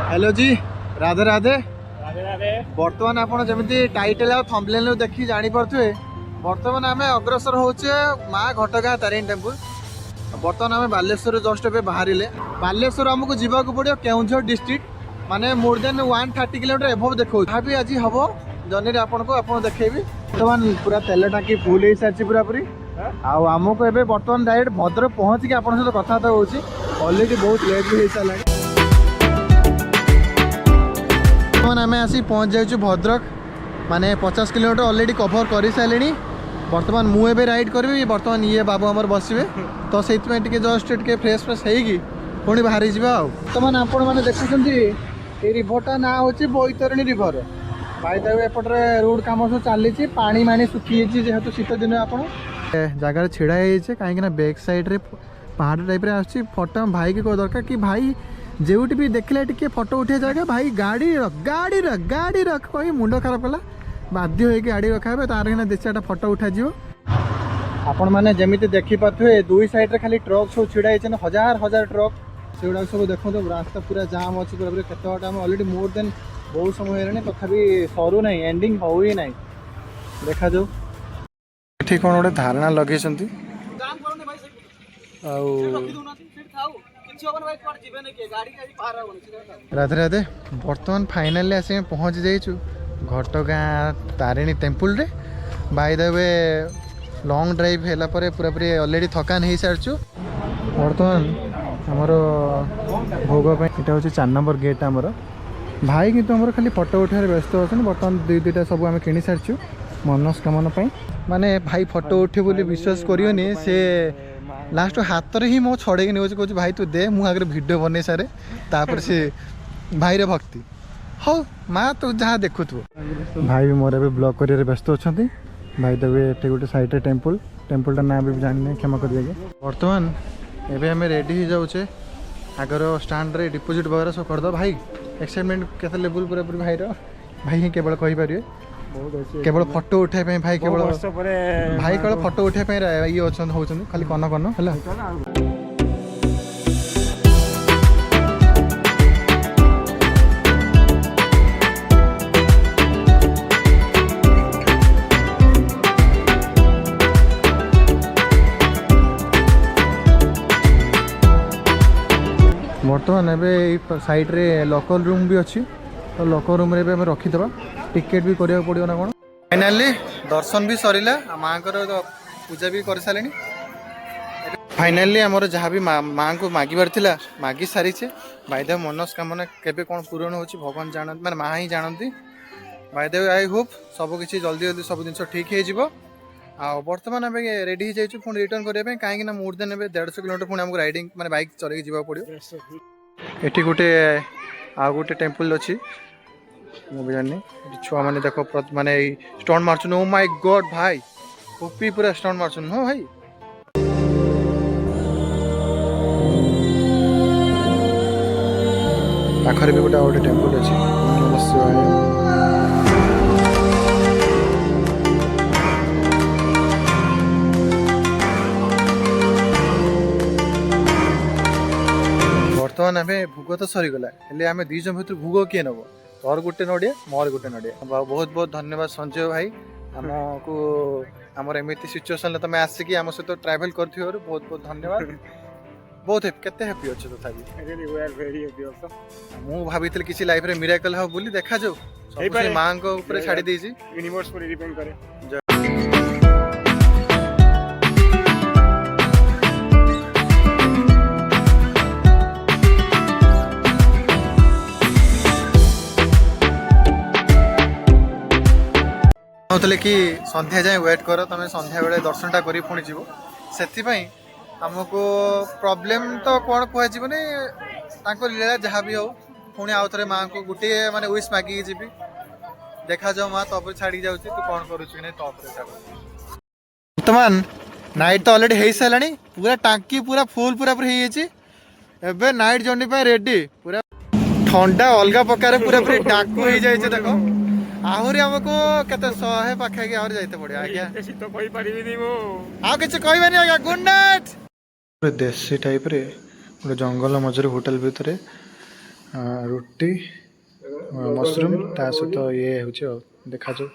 Hello जी, राधे राधे। राधे राधे। बर्तमान आप जमी टाइटल और थंबनेल देखी जानी पारे बर्तमान आम अग्रसर होचे माँ घटगाँ तारिणी टेम्पल। बर्तमान आम बालेश्वर जस्ट ए बाहर बालेश्वर आमको जावाक पड़ो केउझर डिस्ट्रिक्ट माने मोर देन 130 किलोमीटर एभव देखो भी आज हम जर्नी आपको देखेबी। बर्तमान पूरा तेल टाँकी फुल हो सारी पूरा पूरी आमको ए बर्तमान डायरेक्ट भद्रक पहुँचिक आप सहित कथबार्ता होची। ऑलरेडी बहुत लेट भी हो सारा। बर्तमान आम आसी पहुँच जाऊँ भद्रक माने 50 किलोमीटर ऑलरेडी कभर कर सारे। बर्तमान मुझे राइड करी बर्तमान ये बाबू आमर बसवे तो से जस्ट टे फ्रेश फ्रेश होगी पुणी बाहर जावा। बर्तमान आपण मैंने देखुं रिभरटा ना हूँ बैतरणी रिभर भाई एपटे रोड कम सब चली पानी मानी सुखी जेहेतु शीत दिन आप जगार छिड़ा कहीं बैक साइड्रे पहाड़ टाइप फोटो भाई की कह दरकार कि भाई जोटी भी देखला टे फोटो उठे जगह भाई गाड़ी रख कही मुंड खराब कला बाध्य हो गाड़ी रखा तार देशा फोटो उठा जी। आपण मैंने जमी देखिपे दुई साइड खाली ट्रक सब छिड़ा हजार हजार ट्रक से गुड़ा सब देखो तो रास्ता पूरा जाम अच्छी पूरा केत ऑलरेडी मोर देन बहुत समय है तथापि सरू ना एंडिंग हो ही ना देखा जाऊ ये कौन गोटे धारणा लगे। राधे राधे। बर्तमान फाइनाली आस पहुँच जाइछु घटगाँ तारिणी टेम्पल रे। By the way long drive है पूरा पूरी ऑलरेडी थकान हो सारी। बर्तमान आमर भोग यहाँ हूँ 4 नंबर गेट आमर भाई कितु आमर खाली फोटो उठार व्यस्त अच्छा। बर्तमान दुईटा सब आम किणी सारी मनस्कामना माने भाई फोटो उठे बोली विश्वास करियोनी से लास्ट हाथ रे ही मो छड़े नहीं कह भाई तू दे मु आगे वीडियो बन सारे तापर से भाई रे भक्ति हो माँ तू जहाँ देखु भाई भी मोर ए ब्लॉग कर व्यस्त अच्छा। भाई देवे ये गोटे साइड टेम्पलटा ना भी जानी क्षमा कर दिए। बर्तमान एवं आम रेडी हो जाऊे आगर स्टाण्ड रे डिपोजिट वगैरह सब करद भाई एक्साइटमेंट के लेवल पूरा पूरी भाई ही केवल कहींपर केवल फोटो उठाई भाई केवल भाई केवल फोटो उठाई ये होती खाली कन कन है। बर्तमान एवं साइड रे लॉकर रूम भी अच्छी तो लॉकर रूम रे भी रखीदबा टिकेट भी करिया पड़ियो ना कोन। फाइनली दर्शन भी सरीला माँ को पूजा भी कर सारे। फाइनली आमर जहाँ भी माँ को मागिबार थिला मागी सारी बाय द मनस्कामना केबे कौन पूरण होची भगवान जानत माने माँ ही जानती। बाय द आई होप सब किसी जल्दी जल्दी सब जिन ठीक हो। बर्तमान आम रेडी हो जाइए पुणी रिटर्न करने कहीं मोर देन 150 किलोमीटर पुणी आमको राइडिंग माने बाइक चलैक जावा पड़ो। ये गोटे आ गोटे टेम्पल अच्छी मुझे जानी छुआ मैंने देख माने स्टोन मार्चुन। ओ माय गॉड भाई ओपी पूरा स्टोन मार्चुन हो भाई। पाखरे भी गोटे टेम्पल अच्छी बर्तमान आम भोग तो सरीगला आम दी जन भर भोग किए नब तोर गोटे नड़िया मोर गोटे नड़िया। बहुत बहुत धन्यवाद संजय भाई आमको आमर एमती सिचुएसन तुम आसिक आम सहित ट्राभेल कर बहुत बहुत धन्यवाद। बहुत केते हैप्पी अच्छे तथा मु भाभी किसी लाइफ रे मिराकल हो बोली देखा जाऊ सब माँ को ऊपर छाड़ी देसी यूनिवर्स पर डिपेंड करे। कि संध्या जाए वेट कर तुम संध्या बेले दर्शनटा करी पुणी जीव से आमको प्रॉब्लम तो कौन कह लीला जहाँ भी हो पुणी आउ थे माँ को गोटे माने विश मागिक जी देखा जाओ माँ तो छाड़ी जाऊँ तू कौन कर बर्तमान नाइट तो ऑलरेडी हो सारा पूरा टांकी पूरा फुल पूरा पूरी हो नाइट जर्नी रेडी पूरा ठंडा अलग प्रकार पूरा पूरी डाकू हो जाए देख आहरी आमको केते 100 पाखे आहरी जाइते पड़े आज्ञा शीत कहि परिबिनी मो आ किछ कहबानी आज्ञा गुड नाइट। देसी टाइप रे गोटे जंगल मझे होटेल भितर ରୁଟି ମସରୁମ୍ ତା ସହିତ ଇଏ ହେଉଛି ଆଉ ଦେଖାଯାଉ।